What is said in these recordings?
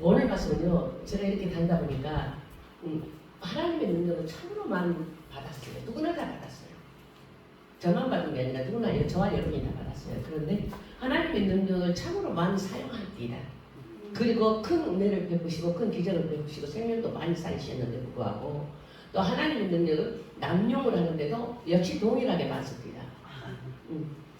오늘 말씀은요, 제가 이렇게 다니다 보니까 하나님의 능력을 참으로 많이 받았어요. 누구나 다 받았어요. 저만 받은 게 아니라 누구나, 저와 여러분이 다 받았어요. 그런데 하나님의 능력을 참으로 많이 사용할때이다. 그리고 큰 은혜를 베푸시고 큰 기적을 베푸시고 생명도 많이 쌓이셨는데 불구하고 또 하나님의 능력을 남용을 하는데도 역시 동일하게 많습니다.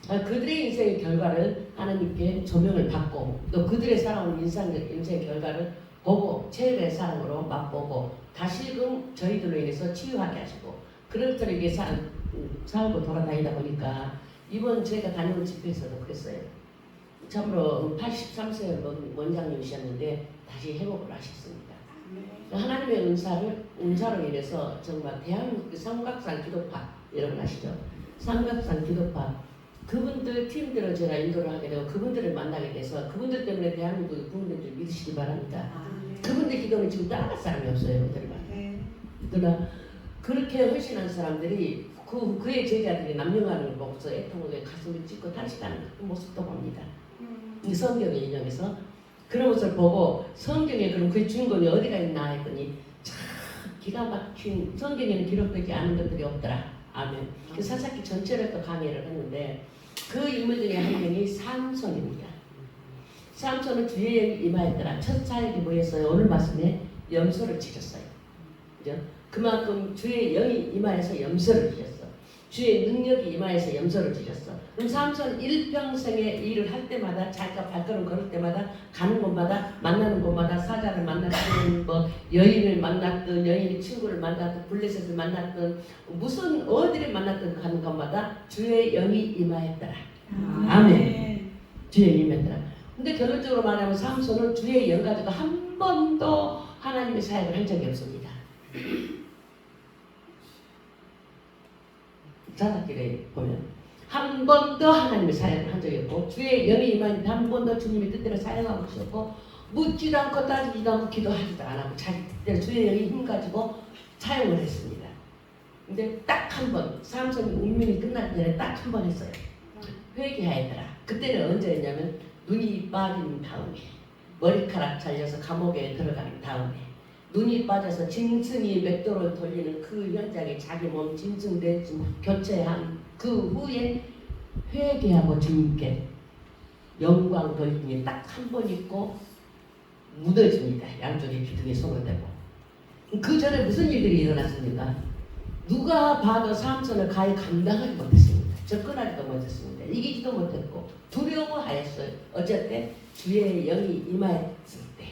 그들의 인생의 결과를 하나님께 조명을 받고 또 그들의 살아온 인생의 결과를 보고 최후의 사랑으로 맛보고 다시금 저희들로 인해서 치유하게 하시고 그렇게 살고 돌아다니다 보니까 이번 제가 다니는 집회에서도 그랬어요. 참으로 83세 원장님이셨는데 다시 회복을 하셨습니다. 하나님의 은사로 인해서 정말 대한민국 삼각산 기도파 여러분 아시죠? 삼각산 기도파 그분들 팀들을 제가 인도를 하게 되고 그분들을 만나게 돼서 그분들 때문에 대한민국 국민들 믿으시기 바랍니다. 그분들 기도는 지금 따라갈 사람이 없어요. 그러나 그렇게 헌신한 사람들이 그의 제자들이 남용하는 걸 보고서 애통하게 가슴을 찢고 탄식하는 그 모습도 봅니다. 이 성경의 인용에서 그런 것을 보고 성경에 그럼 그 주인공이 어디가 있나 했더니 참 기가 막힌 성경에는 기록되지 않은 것들이 없더라. 아멘. 그 사사기 전체를 또 강의를 했는데 그 인물 중에 한 명이 삼손입니다. 삼손은 주의 임하였더라. 첫 사역이 뭐였어요? 오늘 말씀에 염소를 지켰어요. 그죠? 그만큼 주의 영이 임하여서 염소를 지켰어. 주의 능력이 임하여서 염소를 지켰어. 그럼 삼손 일평생의 일을 할 때마다 자기가 발걸음 걸을 때마다 가는 곳마다 만나는 곳마다 사자를 만났든 여인을 만났든 여인의 친구를 만났든 블레셋을 만났든 무슨 어디를 만났든 가는 곳마다 주의 영이 임하였더라. 아멘. 주의 영이 임하였더라. 근데 결론적으로 말하면 삼손은 주의 영 가지고 한 번도 하나님의 사역을 한 적이 없습니다. 자작길에 보면 한 번도 하나님의 사역을 한 적이 없고 주의 영이 임하는데 한 번도 주님의 뜻대로 사역하고 계셨고 묻지도 않고 따지지도 않고 기도하지도 않고 자기 뜻대로 주의 영이 힘 가지고 사용을 했습니다. 근데 딱 한 번 삼손이 운명이 끝나기 전에 딱 한 번 했어요. 회개하였더라. 그때는 언제였냐면 눈이 빠진 다음에 머리카락 잘려서 감옥에 들어간 다음에 눈이 빠져서 짐승이 맷돌을 돌리는 그 현장에 자기 몸 짐승 대짐 교체한 그 후에 회개하고 주님께 영광 돌림이 딱 한 번 있고 무너집니다. 양쪽에 기둥에 손을 대고. 그 전에 무슨 일들이 일어났습니까? 누가 봐도 삼손을 가히 감당하지 못했습니다. 접근하지도 못했습니다. 이기지도 못했고 두려워하였어요. 어쨌든 주의 영이 임하였을 때.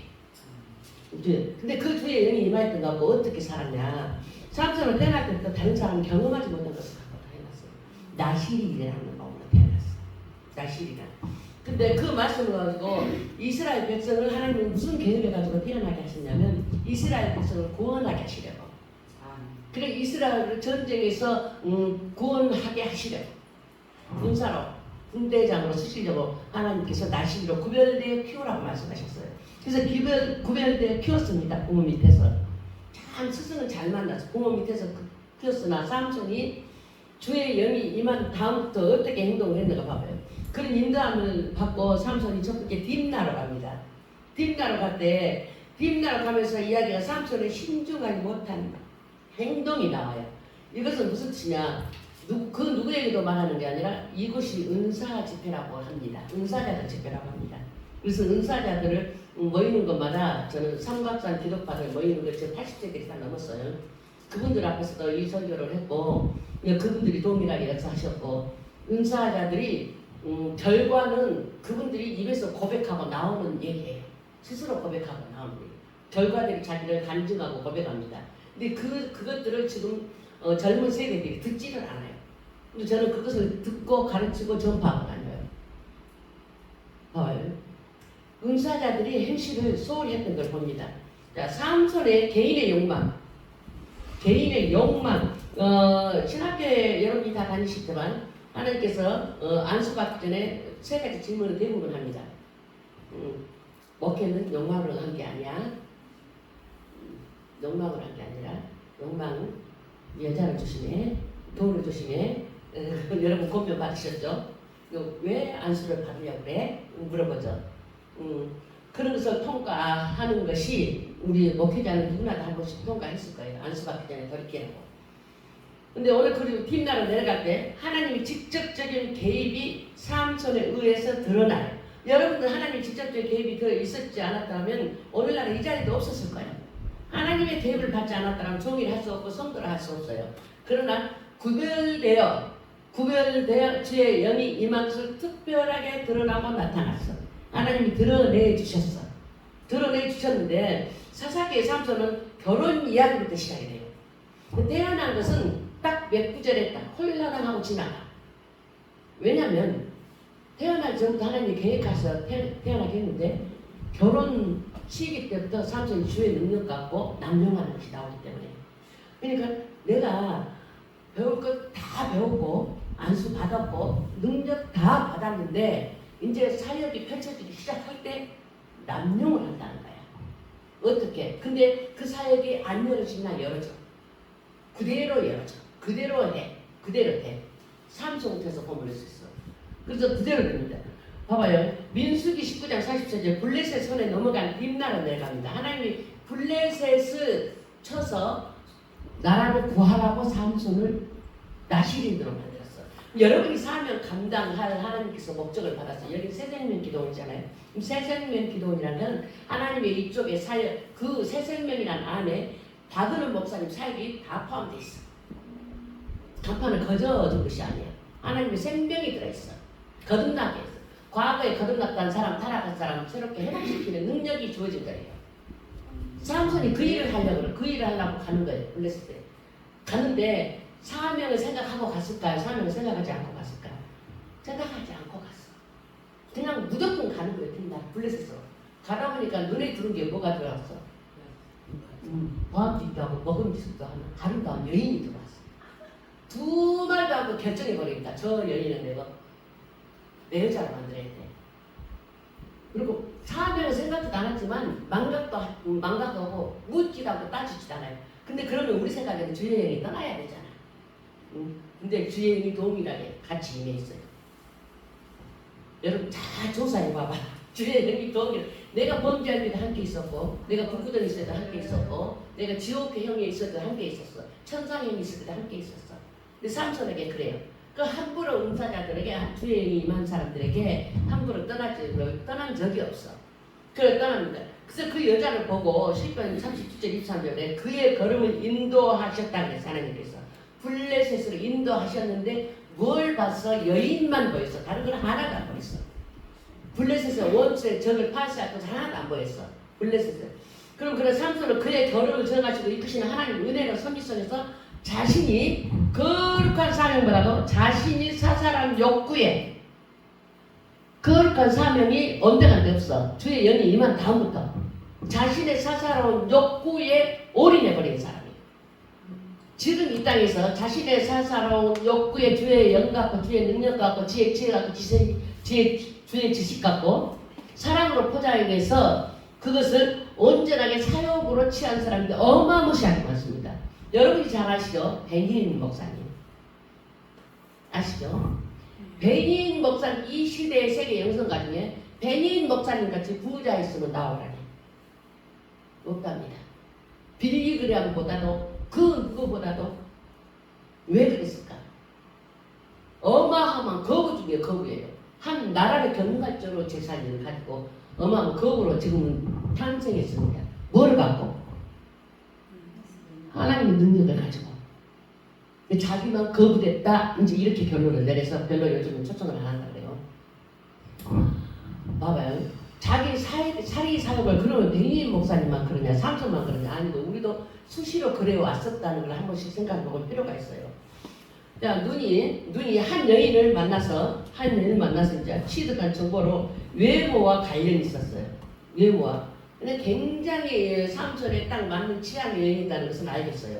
근데 그 주의 영이 임하였던 거 갖고 어떻게 살았냐? 삼손을 태어날 때부터 다른 사람은 경험하지 못한 것을 갖고 태어났어요. 나실이라는 마음으로 태어났어요. 나실이라. 근데 그 말씀을 가지고 이스라엘 백성을 하나님은 무슨 계획을 가지고 태어나게 하셨냐면 이스라엘 백성을 구원하게 하시려고. 그래 이스라엘을 전쟁에서 구원하게 하시려고. 군사로 군대장으로 쓰시려고 하나님께서 나실로 구별되어 키우라고 말씀하셨어요. 그래서 구별되어 키웠습니다. 부모 밑에서. 참 스승을 잘 만나서 부모 밑에서 키웠으나 삼손이 주의 영이 임한 다음부터 어떻게 행동을 했는가 봐봐요. 그런 인도함을 받고 삼손이 첫 번째 딥나로 갑니다. 딥나로 갈 때 딥나로 가면서 이야기가 삼손의 신중하지 못한 행동이 나와요. 이것은 무슨 뜻이냐? 그 누구에게도 말하는 게 아니라 이곳이 은사 집회라고 합니다. 은사자들 집회라고 합니다. 그래서 은사자들을 모이는 것마다 저는 삼각산 기독파들 모이는 걸 지금 80세들이 다 넘었어요. 그분들 앞에서도 이 설교를 했고 그분들이 동일하게 역사하셨고 은사자들이 결과는 그분들이 입에서 고백하고 나오는 얘기예요. 스스로 고백하고 나오는 얘기. 결과들이 자기를 간증하고 고백합니다. 근데 그것들을 지금 젊은 세대들이 듣지를 않아요. 근데 저는 그것을 듣고 가르치고 전파하고 다녀요. 봐요. 은사자들이 행실을 소홀히 했던 걸 봅니다. 자, 삼손의 개인의 욕망. 신학교에 여러분이 다 다니시지만 하나님께서 안수받기 전에 세 가지 질문을 대부분 합니다. 목회는 욕망으로 한 게 아니야. 욕망으로 한 게 아니라 욕망은 여자를 조심해, 돈을 조심해. 여러분 고민 받으셨죠? 왜 안수를 받으려고 그래? 물어보죠. 그런 것을 통과하는 것이 우리 목회자는 누구나 다 한 번씩 통과했을 거예요. 안수받기 전에 돌이키라고. 근데 오늘 그리고 뒷날로 내려갈 때 하나님이 직접적인 개입이 삼손에 의해서 드러나요. 여러분들 하나님이 직접적인 개입이 더 있었지 않았다면 오늘날은 이 자리도 없었을 거예요. 하나님의 개입을 받지 않았다면 종일 할 수 없고 성도를 할 수 없어요. 그러나 구별되어 주의 영이 임한 것을 특별하게 드러나고 나타났어. 하나님이 드러내 주셨어. 드러내 주셨는데 사사기의 삼손은 결혼 이야기부터 시작이 돼요. 태어난 것은 딱 몇 구절에 딱 홀라당하고 지나가. 왜냐하면 태어날 전부터 하나님이 계획하셔서 태어나게 했는데 결혼 시기 때부터 삼손이 주의 능력 갖고 남용하는 것이 나오기 때문에. 그러니까 내가 배울 것 다 배우고 안수 받았고 능력 다 받았는데 이제 사역이 펼쳐지기 시작할 때 남용을 한다는 거야. 어떻게? 근데 그 사역이 안 열어지나 열어져. 그대로 열어져. 그대로 해. 그대로 해. 삼손에서 보면 수 있어. 그래서 그대로 됩니다. 봐봐요. 민수기 19장 44절 블레셋 손에 넘어간 딥나라 내려갑니다. 하나님이 블레셋을 쳐서 나라를 구하라고 삼손을 나시린으로 만들었어. 여러분이 사명 감당할 하나님께서 목적을 받았어요. 여기 새생명 기도원이잖아요. 새생명 기도원이라는 하나님의 이쪽에 사역, 그 새생명이라는 안에 받으는 목사님 사역이 다 포함되어 있어. 간판을 거저준 것이 아니야. 하나님의 생명이 들어있어. 거듭나게 했어. 과거에 거듭났다는 사람, 타락한 사람 새롭게 회복시키는 능력이 주어진 거예요. 삼손이 그 일을 하려고 그래. 그 일을 하려고 가는 거예요. 블레셋에. 가는데 사명을 생각하고 갔을까요? 사명을 생각하지 않고 갔을까요? 생각하지 않고 갔어. 그냥 무조건 가는 거예요. 뒷날 블레셋으로. 가다 보니까 눈에 들어온 게 뭐가 들어왔어? 보암직도 하고 먹음직도 하는 아름다운 여인이 들어왔어. 두 말도 하고 결정해버리니까 저 여인은 내 여자를 만들어야 돼. 그리고 사명을 생각도 안 했지만 망각하고 묻지도 않고 따지지도 않아요. 근데 그러면 우리 생각에는 주의 영이 떠나야 되잖아. 근데 주의 영이 동일하게 같이 임해 있어요. 여러분 잘 조사해 봐봐. 주의 영이 동일하게. 내가 범죄할 때도 함께 있었고, 내가 불구덩이 있을 때도 함께 있었고, 내가 지옥의 형에 있을 때도 함께 있었어. 천상형이 있을 때도 함께 있었어. 근데 삼손에게 그래요. 그 함부로 은사자들에게 주의 영이 임한 사람들에게 함부로 떠난 적이 없어. 그래 떠납니다. 그래서 그 여자를 보고 시편 37절 23절에 그의 걸음을 인도하셨다고 해서 하나님께서 블레셋으로 인도하셨는데 뭘 봤어? 여인만 보였어. 다른 건 하나도 안 보였어. 블레셋의 원수의 적을 파쇄할 것은 하나도 안 보였어. 블레셋을. 그럼 그런 삼손은 그의 걸음을 정하시고 이끄시는 하나님 은혜로 선지성에서 자신이 거룩한 사명보다도 자신이 사사한 욕구에 거룩한 사명이 온데간데 없어. 주의 영이 임한 다음부터 자신의 사사로운 욕구에 올인해버린 사람이에요. 지금 이 땅에서 자신의 사사로운 욕구에 주의 영 갖고 주의 능력 갖고 지혜 갖고 주의 지식 갖고 사랑으로 포장해서 그것을 온전하게 사욕으로 취한 사람인데 어마무시하게 많습니다. 여러분이 잘 아시죠? 베니인 목사님 아시죠? 베니인 목사님 이 시대의 세계 영성가 중에 베니인 목사님 같이 부자 있으면 나오라니 없답니다. 빌리그램보다도 그 누구보다도 왜 그랬을까? 어마어마한 거부 중에 거부예요. 한 나라를 경영할 정도로 재산을 가지고 어마어마한 거부로 지금은 탄생했습니다. 뭘 갖고? 하나님의 능력을 가지고. 자기만 거부됐다. 이제 이렇게 결론을 내려서 별로 요즘은 초청을 안 한다 그래요. 봐봐요. 자기 사리 사역을 그러면 베니인 목사님만 그러냐, 삼손만 그러냐 아니고 우리도 수시로 그래 왔었다는 걸 한 번씩 생각해 볼 필요가 있어요. 자, 눈이 한 여인을 만나서 이제 취득한 정보로 외모와 관련이 있었어요. 외모와. 근데 굉장히 삼손에 딱 맞는 취향의 여인이라는 것은 알겠어요.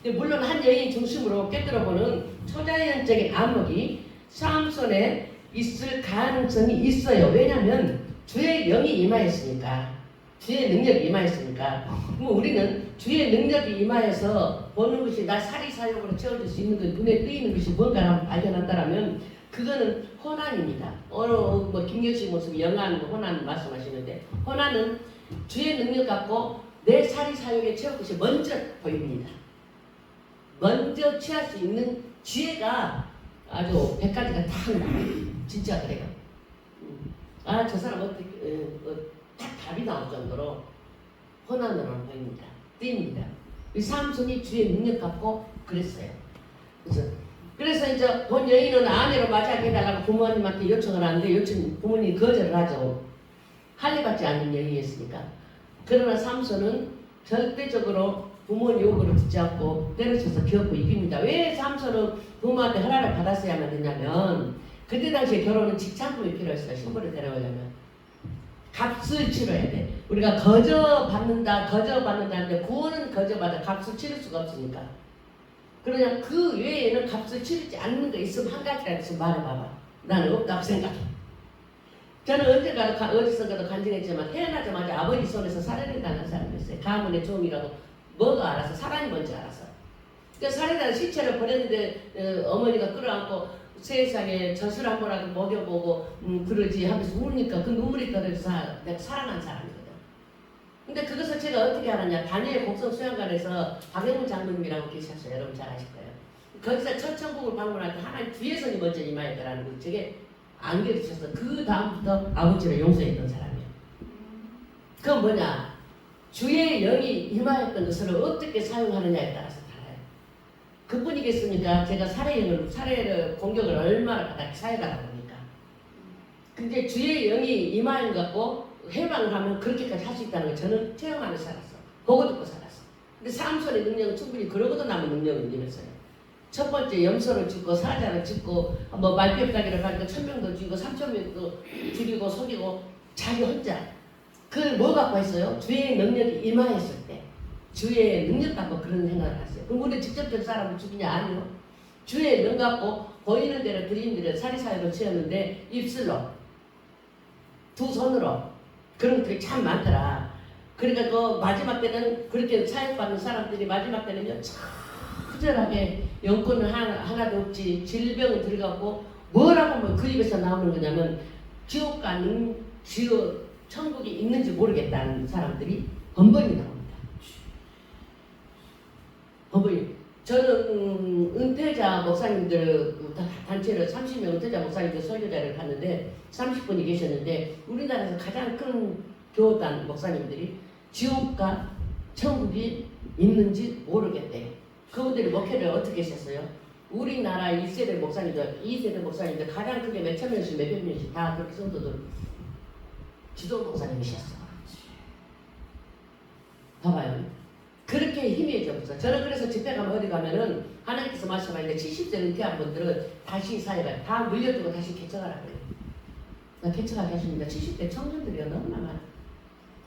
근데 물론 한 여인 중심으로 꿰뚫어보는 초자연적인 암흑이 삼손에 있을 가능성이 있어요. 왜냐하면 주의 영이 임하였으니까, 주의 능력이 임하였으니까. 그럼 우리는 주의 능력이 임하여서 보는 것이 나 사리사욕으로 채워줄 수 있는 것, 눈에 뜨이는 것이 뭔가를 발견한다면 그거는 호난입니다. 뭐 김경식 모습 영한 호난 말씀하시는데 호난은 주의 능력 갖고 내 살이 사역에 채울 것이 먼저 보입니다. 먼저 취할 수 있는 지혜가 아주 100가지가 다 나와요. 진짜 그래요. 아, 저 사람 어떻게 딱 답이 나올 정도로 호난으로 보입니다. 띄입니다. 이 삼손이 주의 능력 갖고 그랬어요. 그래서 이제 본 여인은 아내로 맞이하게 해달라고 부모님한테 요청을 하는데 부모님이 거절을 하죠. 할례받지 않는 여인이었으니까. 그러나 삼손은 절대적으로 부모님 요구를 듣지 않고 때려쳐서 겪고 이깁니다. 왜 삼손은 부모한테 허락을 받았어야만 했냐면 그때 당시에 결혼은 직장금이 필요했어요. 신부를 데려오려면. 값을 치러야 돼. 우리가 거저받는다는데 구원은 거저받아 값을 치를 수가 없으니까. 그러냐 그 외에는 값을 치르지 않는 거 있으면 한 가지라도 있으면 말해봐봐. 나는 없다고 생각해. 저는 어디선가도 간증했지만 태어나자마자 아버지 손에서 살해를 당한 사람이었어요. 가문의 종이라고 뭐가 알아서 사람이 뭔지 알아서. 그러니까 살해당한 시체를 버렸는데 어머니가 끌어안고 세상에 젖을 한 번라도 먹여보고 그러지 하면서 우니까 그 눈물이 떨어져서 내가 사랑한 사람이거든. 근데 그것을 제가 어떻게 알았냐. 다니엘 곡성 수양관에서 박영훈 장로님이라고 계셨어요. 여러분 잘 아실 거예요. 거기서 첫 천국을 방문할 때 하나님 뒤에서니 먼저 임하였더라는 걸 제게 안겨주셔서 그 다음부터 아버지를 용서했던 사람이에요. 그건 뭐냐. 주의 영이 임하였던 것을 어떻게 사용하느냐에 따라서 달라요. 그뿐이겠습니까? 제가 살해를 공격을 얼마나 받았기 사회가다 보니까. 근데 주의 영이 임하는 것 같고 해방을 하면 그렇게까지 할 수 있다는 걸 저는 체험하면서 살았어. 보고 듣고 살았어. 근데 삼손의 능력은 충분히 그러고도 남은 능력을 이뤘어요. 첫 번째 염소를 죽고 사자를 죽고 뭐 말뼈따기를 가지고 1000명도 죽이고 3000명도 죽이고 속이고 자기 혼자 그걸 뭐 갖고 했어요? 주의 능력이 임하였을 때 주의 능력 갖고 그런 생각을 했어요. 그럼 우리 직접적으로 사람을 죽이냐? 아니요. 주의 능 갖고 보이는 대로 드리는 대로 사리사욕을 채웠는데 입술로 두 손으로 그런 것들이 참 많더라. 그러니까 그 마지막 때는 그렇게 사역받는 사람들이 마지막 때는요 처절하게 영권은 하나도 없지 질병을 들어가고 뭐라고 하면 그 입에서 나오는 거냐면 지옥과 천국이 있는지 모르겠다는 사람들이 번번이 나옵니다. 번번이. 저는 은퇴자 목사님들 단체를 30명 은퇴자 목사님들 설교자를 갔는데 30분이 계셨는데 우리나라에서 가장 큰 교단 목사님들이 지옥과 천국이 있는지 모르겠대요. 그분들이 목회를 어떻게 하셨어요? 우리나라 1세대 목사님들, 2세대 목사님들 가장 크게 몇천 명씩 몇백 명씩 다 그렇게 성도들 지도 목사님이셨어. 봐봐요. 그렇게 힘이 없어. 저는 그래서 집회 가면 어디 가면은 하나님께서 말씀하는데 70세 은퇴한 분들은 다시 사회가 다 물려주고 다시 개척하라고 해요. 나 개척하게 하십니다. 70대 청년들이요 너무나 많아.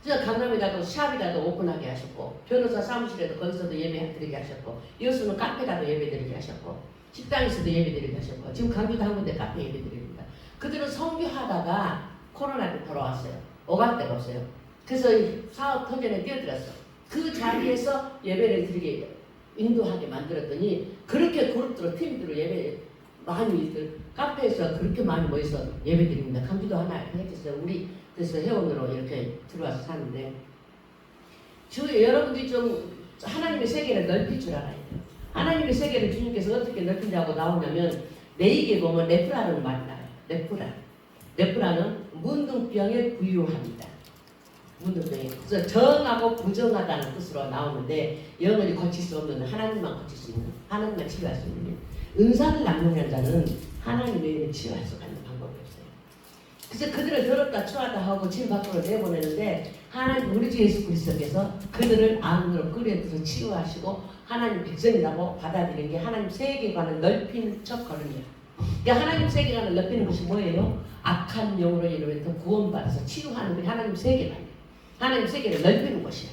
저 강남에 가도 샵에 가도 오픈하게 하셨고 변호사 사무실에도 거기서도 예배 드리게 하셨고 여수는 카페 가도 예배 드리게 하셨고 식당에서도 예배 드리게 하셨고 지금 강주도 한 군데 카페 예배 드립니다. 그들은 선교하다가 코로나가 돌아왔어요. 오갈 데가 없어요. 그래서 사업 터전에 뛰어들었어. 그 자리에서 예배를 드리게 인도하게 만들었더니 그렇게 그룹들로 팀들로 예배 많이 카페에서 그렇게 많이 모여서 예배 드립니다. 강주도 하나 해줬어요. 우리 그래서 회원으로 이렇게 들어와서 사는데 여러분들이 좀 하나님의 세계를 넓힐 줄 알아야 돼요. 하나님의 세계를 주님께서 어떻게 넓히냐고 나오냐면 레이기에 보면 레프라는 말이 나와요. 레프라는 문둥병에 부유합니다. 문둥병에. 그래서 정하고 부정하다는 뜻으로 나오는데 영원히 고칠 수 없는 하나님만 고칠 수 있는 하나님만 치유할 수 있는 은사를 남용한 자는 하나님 외에는 치유할 수가 있는 방법이 없어요. 그래서 그들을 더럽다 추하다 하고 진 밖으로 내보내는데 하나님 우리 주 예수 그리스도께서 그들을 안으로 끌어들여 치유하시고 하나님 백성이라고 받아들이는 게 하나님 세계관을 넓히는 첫 걸음이에요. 그러니까 하나님 세계관을 넓히는 것이 뭐예요? 악한 영으로 인해서 구원받아서 치유하는 게 하나님 세계관이에요. 하나님 세계를 넓히는 것이에요.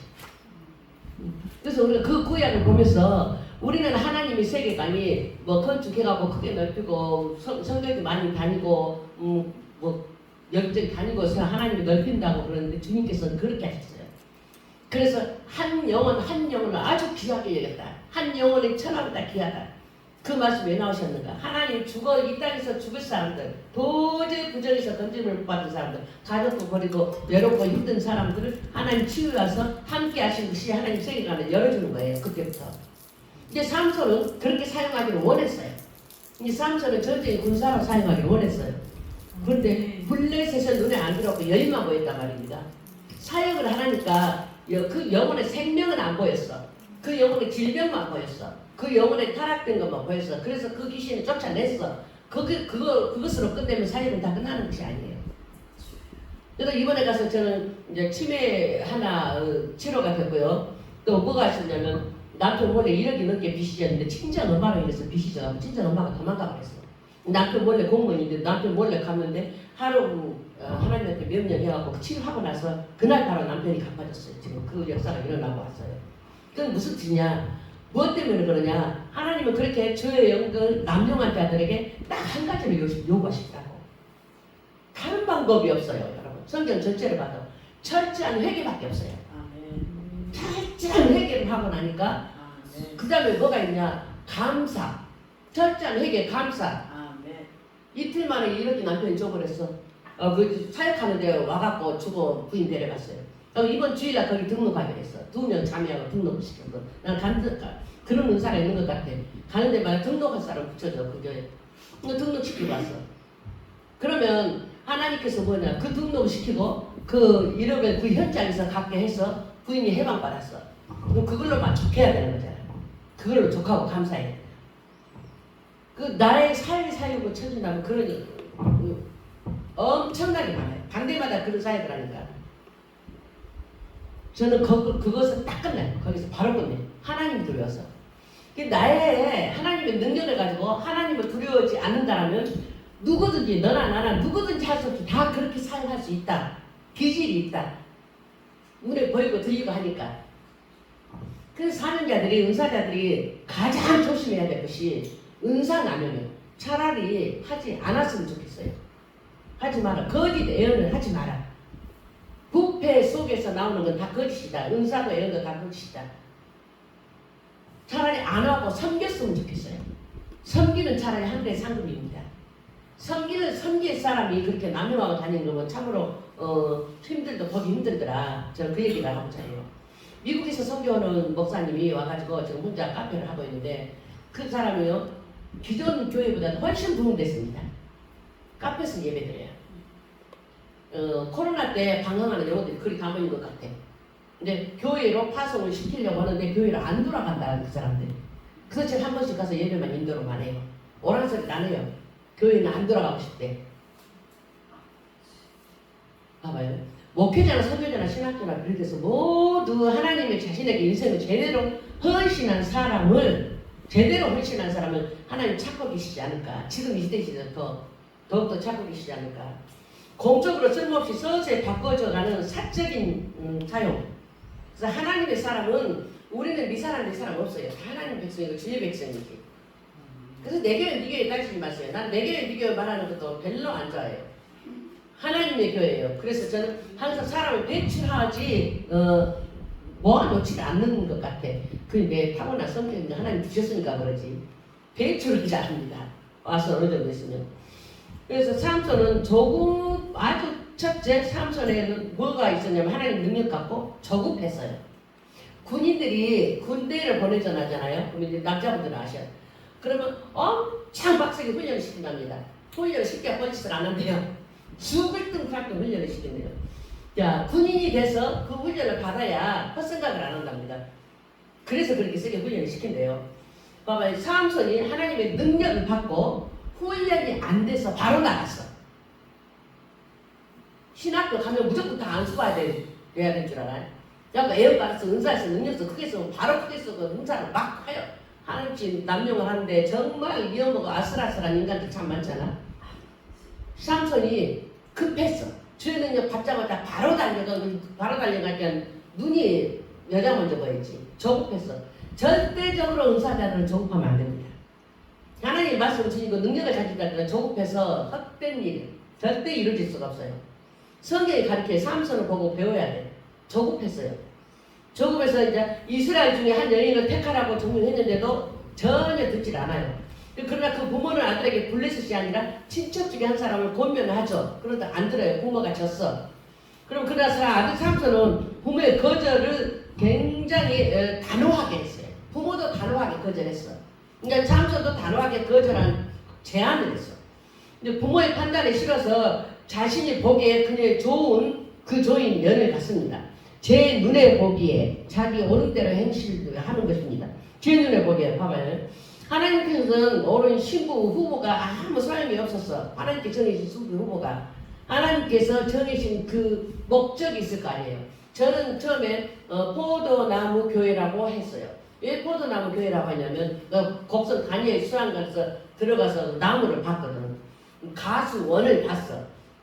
그래서 우리가 그 구약을 보면서 우리는 하나님의 세계관이 뭐 건축해가고 크게 넓히고 성경도 많이 다니고 뭐 여기저기 다니고 해서 하나님이 넓힌다고 그러는데 주님께서는 그렇게 하셨어요. 그래서 한 영혼을 아주 귀하게 여겼다. 한 영혼의 천하보다 귀하다. 그 말씀 왜 나오셨는가? 하나님 죽어 이 땅에서 죽을 사람들, 도저히 부정에서 건짐을 못 받은 사람들, 가족도 버리고 외롭고 힘든 사람들을 하나님 치유해서 함께 하신 것이 하나님 세계관을 열어주는 거예요. 그때부터. 이제 삼손은 그렇게 사용하기를 원했어요. 이 삼손은 전쟁의 군사로 사용하기를 원했어요. 그런데 블레셋은 눈에 안 들어오고 여인만 보였단 말입니다. 사역을 하니까 그 영혼의 생명은 안 보였어. 그 영혼의 질병만 보였어. 그 영혼의 타락된 것만 보였어. 그래서 그 귀신을 쫓아냈어. 그것으로 끝내면 사역은 다 끝나는 것이 아니에요. 그래서 이번에 가서 저는 이제 치매 하나 치료가 됐고요. 또 뭐가 있었냐면 남편 몰래 1억이 넘게 빚이 졌는데 친정 엄마가 이래서 빚이 져가지고 친정 엄마가 도망가 버렸어. 남편 몰래 공무원인데 남편 몰래 갔는데 하루 하나님한테 명령해갖고 치료하고 나서 그날 바로 남편이 갚아줬어요. 지금 그 역사가 일어나고 왔어요. 그건 무슨 뜻이냐? 무엇 때문에 그러냐? 하나님은 그렇게 저의 영을 남용한 자들에게 딱 한 가지를 요구하시더라고. 다른 방법이 없어요, 여러분. 성경 전체를 봐도 철저한 회개밖에 없어요. 철저한 회개를 하고 나니까 그 다음에 뭐가 있냐? 감사. 철저한 회개, 감사. 이틀 만에 이렇게 남편이 줘버렸어. 그 사역하는데 와갖고 주고 부인 데려갔어요. 이번 주일날 거기 등록하기로 했어. 2명 자매하고 등록을 시켰고. 난 그런 은사가 있는 것 같아. 가는데 막 등록할 사람 붙여줘, 그 교회. 등록시키고 왔어. 그러면 하나님께서 뭐냐, 그 등록시키고 그 이름을 그 현장에서 갖게 해서 부인이 해방받았어. 그럼 그걸로 만족해야 되는 거잖아. 그걸로 족하고 감사해야 돼. 그 나의 사역을 쳐준다면 그런 엄청나게 많아요. 당대마다 그런 사역을 하니까. 저는 그것을 딱 끝나요. 거기서 바로 끝내요. 하나님 두려워서. 나의 하나님의 능력을 가지고 하나님을 두려워하지 않는다면 누구든지 너나 나나 누구든지 할 수 없이 다 그렇게 사용할 수 있다. 기질이 있다. 눈에 보이고 들리고 하니까. 그래서 사는 자들이 은사자들이 가장 조심해야 될 것이 은사 나누면 차라리 하지 않았으면 좋겠어요. 하지 마라. 거짓 예언을 하지 마라. 부패 속에서 나오는 건 다 거짓이다. 은사도 예언도 다 거짓이다. 차라리 안 하고 섬겼으면 좋겠어요. 섬기는 차라리 하늘의 상급입니다. 섬길 사람이 그렇게 남용하고 다니는 거면 참으로 보기 힘들더라. 저는 그 얘기를 하고자 해요. 미국에서 선교하는 목사님이 와가지고 지금 혼자 카페를 하고 있는데 그 사람이요 기존 교회보다 훨씬 부흥됐습니다. 카페에서 예배드려요. 코로나 때 방황하는 영혼들이 그리 가만히 있는 것 같아. 근데 교회로 파송을 시키려고 하는데 교회로 안 돌아간다는 그 사람들. 그래서 제가 한 번씩 가서 예배만 인도로만 해요. 오라는 소리를 안 해요. 교회는 안 돌아가고 싶대. 봐봐요. 목회자나 선교자나 신학교나 비롯해서 모두 하나님의 자신에게 인생을 제대로 헌신한 사람을 하나님 찾고 계시지 않을까. 지금 이 시대에 더욱더 찾고 계시지 않을까. 공적으로 쓸모없이 서서히 바꿔져가는 사적인 사용. 그래서 하나님의 사람은 우리는 미사람의 사람 없어요. 다 하나님 백성이고 주의 백성이지. 그래서 내 교회, 네 교회 따지지 마세요. 난 내 교회, 네 교회 말하는 것도 별로 안 좋아해요. 하나님의 교회예요. 그래서 저는 항상 사람을 배출하지 모아놓지 않는 것 같아. 그게 타고난 성격인데 하나님 주셨으니까 그러지. 배출을 잘 합니다. 와서 어느 정도 있으면. 그래서 삼손은 아주 첫째 삼손에는 뭐가 있었냐면 하나님 능력 갖고 조급했어요. 군인들이 군대를 보내전하잖아요. 그럼 이제 남자분들은 아셔요. 그러면 엄청 빡세게 훈련을 시킨답니다. 훈련을 쉽게 뻔짓을 안 한대요. 죽을 듯 훈련을 시킨대요. 자, 군인이 돼서 그 훈련을 받아야 헛생각을 안 한답니다. 그래서 그렇게 세게 훈련을 시킨대요. 봐봐요. 삼손이 하나님의 능력을 받고 훈련이 안 돼서 바로 나갔어. 신학교 가면 무조건 다 안수 봐야 돼야 될 줄 알아요. 그러니까 애역받아서 은사에서 능력서 크게 쓰고 바로 크게 쓰고 은사를 막 하여 하나님 남용을 하는데 정말 위험하고 아슬아슬한 인간들 참 많잖아. 삼손이 급했어. 주의 능력 받자마자 바로 달려갈 때 눈이 여자 먼저 보였지. 조급했어. 절대적으로 은사자들은 조급하면 안 됩니다. 하나님 말씀을 주시고 능력을 가진 자들은 조급해서 헛된 일 절대 이루어질 수가 없어요. 성경이 가르쳐 삼손을 보고 배워야 돼. 조급했어요. 조급해서 이제 이스라엘 중에 한 여인을 택하라고 정명했는데도 전혀 듣질 않아요. 그러나 그 부모는 아들에게 블레셋이 아니라 친척 중에 한 사람을 권면하죠. 그러다 안 들어요. 부모가 졌어. 그럼 그나서 아들 삼손은 부모의 거절을 굉장히 단호하게 했어요. 부모도 단호하게 거절했어. 그러니까 삼손도 단호하게 거절한 제안을 했어. 근데 부모의 판단에 싫어서 자신이 보기에 그녀의 좋은 그 조인 연을 갖습니다. 제 눈에 보기에 자기 오른대로 행실을 하는 것입니다. 제 눈에 보기에 봐봐요. 하나님께서는 옳은 신부 후보가 아무 소용이 없었어. 하나님께 정해진 신부 후보가 하나님께서 정해진 그 목적이 있을 거 아니에요. 저는 처음에 포도나무 교회라고 했어요. 왜 포도나무 교회라고 하냐면 곡성 다니엘 수양관에서 들어가서 나무를 봤거든. 가수원을 봤어.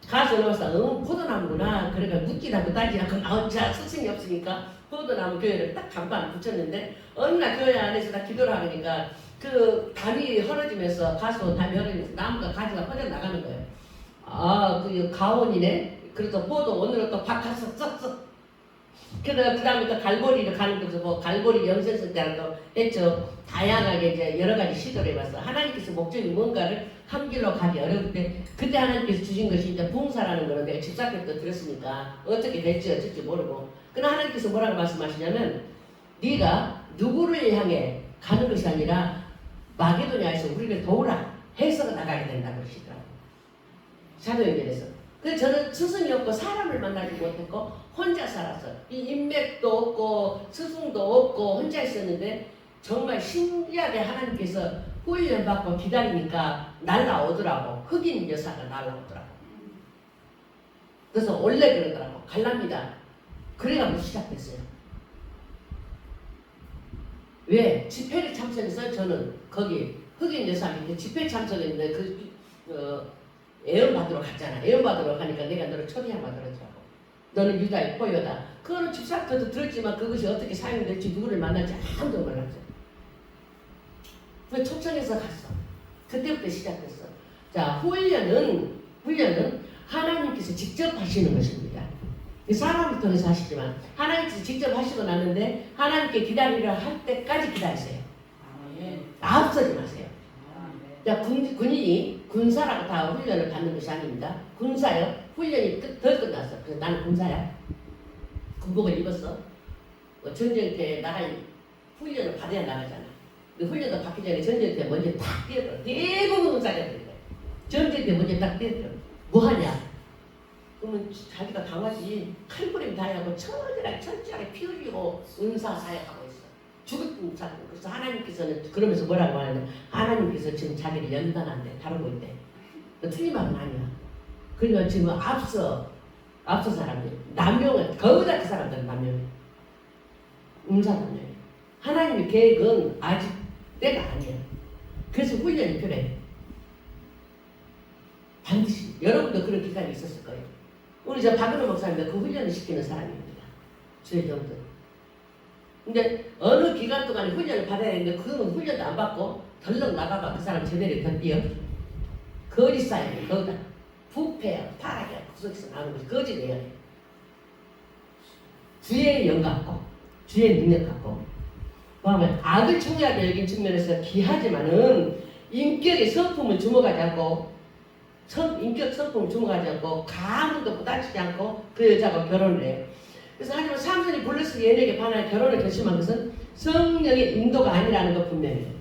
가수원을 봐서 포도나무구나. 그러니까 묻지도 않고 따지지 않고 자 스승이 없으니까 포도나무 교회를 딱 간판 붙였는데 어느 날 교회 안에서 다 기도를 하니까 그 담이 헐어지면서 가수원 담이 헐어지면서 나무가 가지가 퍼져나가는 거예요. 아, 그 가온이네. 그래서 포도 오늘은 또 바꿔서 썼어. 그 다음에 또 갈보리를 가는 거죠. 뭐 갈보리 영생선 때랑 또 했죠. 다양하게 이제 여러 가지 시도를 해봤어. 하나님께서 목적이 뭔가를 한 길로 가기 어려울 때 그때 하나님께서 주신 것이 이제 봉사라는 거는 내가 집사께 또 들었으니까 어떻게 될지 어쩔지 모르고. 그러나 하나님께서 뭐라고 말씀하시냐면 네가 누구를 향해 가는 것이 아니라 마게도냐에서 우리를 도우라 해서 나가게 된다고 그러시더라고요. 사도행전에서. 그래서 저는 스승이 없고 사람을 만나지 못했고 혼자 살았어요. 이 인맥도 없고 스승도 없고 혼자 있었는데 정말 신기하게 하나님께서 훈련받고 기다리니까 날라오더라고. 흑인 여사가 날라오더라고. 그래서 원래 그러더라고. 갈랍니다. 그래가지고 시작됐어요. 왜? 집회를 참석해서 저는 거기 흑인 여사인데 집회 참석했는데 애연 받으러 갔잖아. 애연 받으러 가니까 내가 너를 초대하면 그러더라고. 너는 유다의 포효다. 그거는 집사부터도 들었지만 그것이 어떻게 사용될지 누구를 만날지 아무도 몰랐죠. 그 초청해서 갔어. 그때부터 시작됐어. 자, 훈련은 하나님께서 직접 하시는 것입니다. 사람을 통해서 하시지만 하나님께서 직접 하시고 나는데 하나님께 기다리려 할 때까지 기다리세요. 앞서지 마세요. 자, 군인이 군사라고 다 훈련을 받는 것이 아닙니다. 군사요. 훈련이 덜 끝났어. 그래서 나는 군사야. 군복을 입었어. 전쟁 때 나갈 훈련을 받아야 나가잖아. 근데 훈련도 받기 전에 전쟁 때 먼저 탁 뛰어들어. 대부분 군사들이 그래. 전쟁 때 먼저 딱 뛰어들어. 뭐 하냐? 그러면 자기가 강하지. 칼부림 다하고 철저하게 피 흘리고 은사 사역하고 있어. 죽을 듯. 그래서 하나님께서는 그러면서 뭐라고 하냐면 하나님께서 지금 자기를 연단한대. 다루고 있대. 틀린 말은 아니야. 그러니까 지금 앞서 사람들 남용은 거기다 그 사람들은 남용해. 남용해. 하나님의 계획은 아직 때가 아니야. 그래서 훈련이 필요해. 반드시 여러분도 그런 기간이 있었을 거예요. 우리 저 박은호 목사님도 그 훈련을 시키는 사람입니다. 주의 정도. 근데 어느 기간 동안에 훈련을 받아야 되는데 그건 훈련도 안 받고 덜렁 나가봐 그 사람 제대로 견디어. 거짓 사역이 거기다. 부패야, 파락이야, 구석에서 나오는 것이 거짓이에요. 주의 영 갖고, 주의 능력 갖고, 뭐하면 악을 중요하게 여긴 측면에서 귀하지만은 인격의 성품을 주목하지 않고, 인격 성품을 주목하지 않고, 가문도 부닥치지 않고 그 여자하고 결혼을 해요. 그래서 하지만 삼손이 블레셋 여인에게 반하여 결혼을 결심한 것은 성령의 인도가 아니라는 것 분명해요.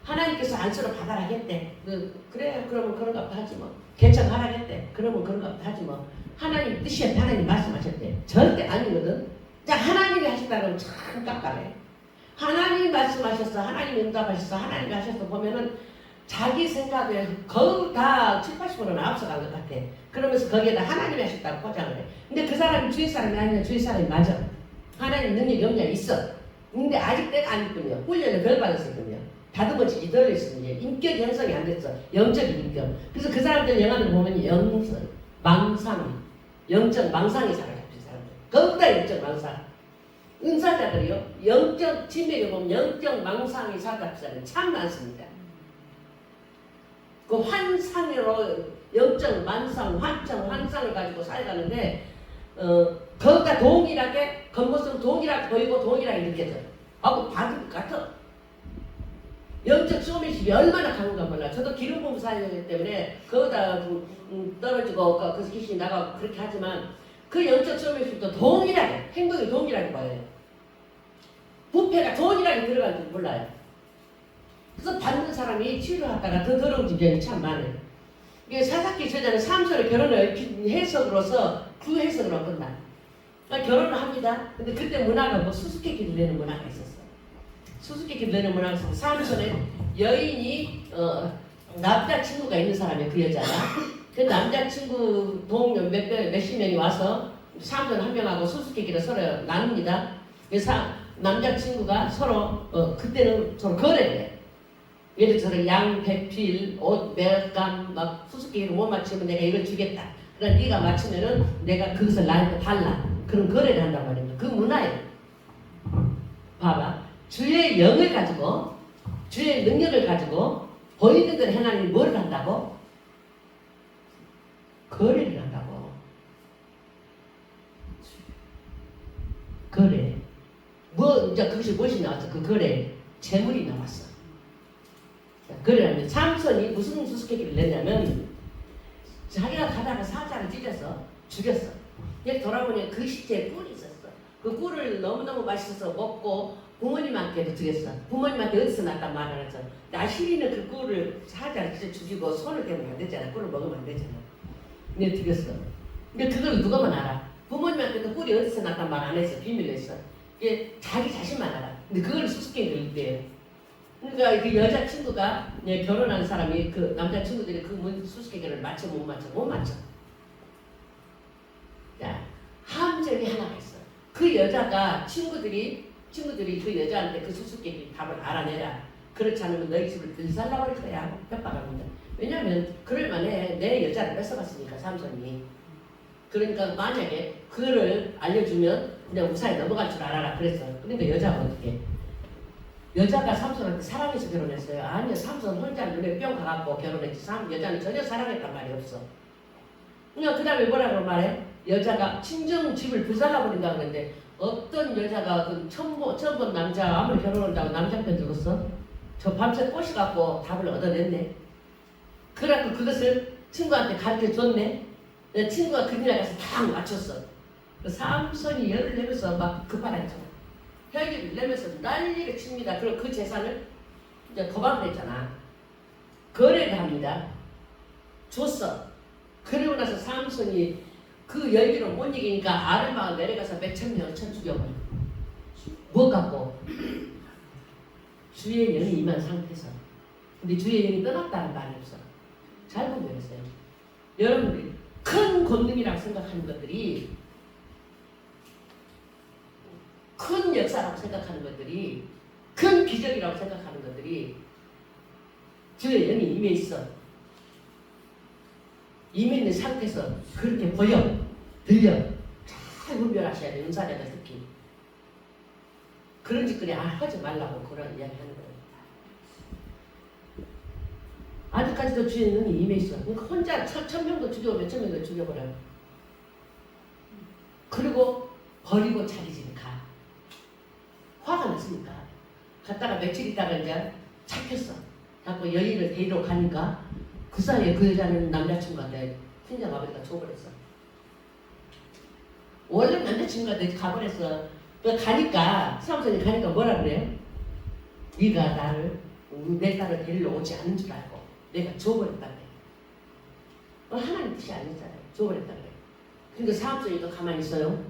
하나님께서 안수를 받아라겠대. 그래 그러면 그런가 보다 하지 뭐. 개척하라겠대. 그러면 그런가 보다 하지 뭐. 하나님 뜻이었대. 하나님 말씀하셨대. 절대 아니거든. 자, 하나님이 하셨다 그러면 참 깜깜해. 하나님이 말씀하셨어. 하나님이 응답하셨어. 하나님이 하셨어. 보면은 자기 생각에 거의 다 70~80%는 앞서간 것 같아. 그러면서 거기에다 하나님이 하셨다고 포장을 해. 근데 그 사람이 주의 사람이 아니라 주의 사람이 맞아. 하나님 능력이 영향이 있어. 근데 아직 때가 아니군요. 훈련을 덜 받았었군요. 다듬어지기 덜 했으니 인격 형성이 안 됐어. 영적인 인격. 그래서 그 사람들 영화를 보면 영성, 망상, 영적 망상이 사로잡힌 사람들. 거기다 영적 망상. 은사자들이요. 영적 진맥에 보면 영적 망상이 사로잡힌 사람이 참 많습니다. 그 환상으로 영적 만상, 환상을 가지고 살아가는데 거기다 동일하게 겉모습 동일하게 보이고 동일하게 느껴져. 하고 받을 것 같아. 영적 소매십이 얼마나 강한가 몰라. 저도 기름 부음 사역이기 때문에 거기다 떨어지고 그 귀신이 나가고 그렇게 하지만 그 영적 소매십도 동일하게 행동이 동일하게 봐요. 부패가 동일하게 들어가는 줄 몰라요. 그래서 받는 사람이 치료하다가 더 더러운 지경이 참 많아요. 이게 사사기 저자는 삼손의 결혼을 해석으로서 그 해석으로 끝나. 그러니까 결혼을 합니다. 근데 그때 문화가 뭐 수수께끼를 내는 문화가 있었어. 수수께끼를 내는 문화가 있었어. 삼손의 여인이 남자친구가 있는 사람이 그 여자가. 그 남자친구 동료 몇십 명이 와서 삼손 한 명하고 수수께끼를 서로 나눕니다. 그래서 남자친구가 서로 그때는 서로 거래를 해. 예를 들어서 양, 백필, 옷, 몇감 막 수수께끼를 못 맞추면 내가 이걸 주겠다. 그러나 네가 맞추면은 내가 그것을 나한테 달라. 그런 거래를 한단 말입니다. 그 문화예요. 봐봐. 주의 영을 가지고 주의 능력을 가지고 보이는 대로 하나님이 뭘 한다고? 거래를 한다고. 거래. 이제 그것이 무엇이 나왔어? 그 거래. 재물이 나왔어. 그러려면 삼손이 무슨 수수께끼를 냈냐면 자기가 가다가 사자를 찢어서 죽였어. 이제 돌아보니 그 시체에 꿀이 있었어. 그 꿀을 너무너무 맛있어서 먹고 부모님한테도 드렸어. 부모님한테 어디서 났단 말을 하죠. 나시리는 그 꿀을 사자를 찢어 죽이고 손을 대면 안 되잖아. 꿀을 먹으면 안 되잖아. 근데 드렸어. 근데 그걸 누가만 알아. 부모님한테도 꿀이 어디서 났단 말 안 했어. 비밀로 했어. 이게 자기 자신만 알아. 근데 그걸 수수께끼를 냈대요. 그러니까 그 여자친구가 결혼한 사람이 그 남자친구들이 그 수수께끼를 맞춰 못 맞춰. 자, 함정이 하나가 있어. 그 여자가 친구들이 그 여자한테 그 수수께끼 답을 알아내라. 그렇지 않으면 너희 집을 들살라버릴 거야. 협박합니다. 왜냐하면 그럴만해. 내 여자를 뺏어갔으니까 삼손이. 그러니까 만약에 그거를 알려주면 그냥 무사히 넘어갈 줄 알아라 그랬어. 그런데 여자가 어떻게? 여자가 삼손한테 사랑해서 결혼했어요. 아니요, 삼손 혼자 눈에 뿅 가갖고 결혼했지. 여자는 전혀 사랑했단 말이 없어. 그냥 그 다음에 뭐라고 말해? 여자가 친정 집을 불살라버린다 그랬는데 어떤 여자가 그 처음 본 남자 아무리 결혼한다고 남자 편 들었어? 저 밤새 꼬시갖고 답을 얻어냈네. 그래갖고 그것을 친구한테 가르쳐줬네. 친구가 그날 가서 다 맞췄어. 삼손이 열을 내면서 막 급하다했잖아. 혈기를 내면서 난리를 칩니다. 그리고 그 재산을 이제 도박을 했잖아. 거래를 합니다. 줬어. 그리고 나서 삼손이 그 열기로 못 이기니까 아르마가 내려가서 몇천 명을 쳐 죽여버려. 뭐 갖고? 주의 영이 임한 상태에서. 근데 주의 영이 떠났다는 말이 없어. 잘 보면서요. 여러분들이 큰 권능이라고 생각하는 것들이 큰 역사라고 생각하는 것들이 큰 기적이라고 생각하는 것들이 주의 영이 임해 있어. 임해 있는 상태에서 그렇게 보여, 들려. 잘 분별하셔야 돼. 은사자들 특히. 그런 짓거리 하지 말라고 그런 이야기 하는 거예요. 아직까지도 주의 영이 임해 있어. 그러니까 혼자 1,000명도 죽이고 몇천 명도 죽여버려요. 그리고 버리고 자기 집에 가. 화가 났으니까. 갔다가 며칠 있다가 이제 잡혔어. 자꾸 여인을 데리러 가니까 그 사이에 그 여자는 남자친구한테 팀장 아버지가 줘버렸어. 원래 남자친구한테 가버렸어. 가니까 삼손이 가니까 뭐라 그래요? 네가 내 딸을 데리러 오지 않은 줄 알고 내가 줘버렸다 그래. 하나님 뜻이 아니잖아요. 줘버렸다 그래. 근데 삼손이 또 가만히 있어요?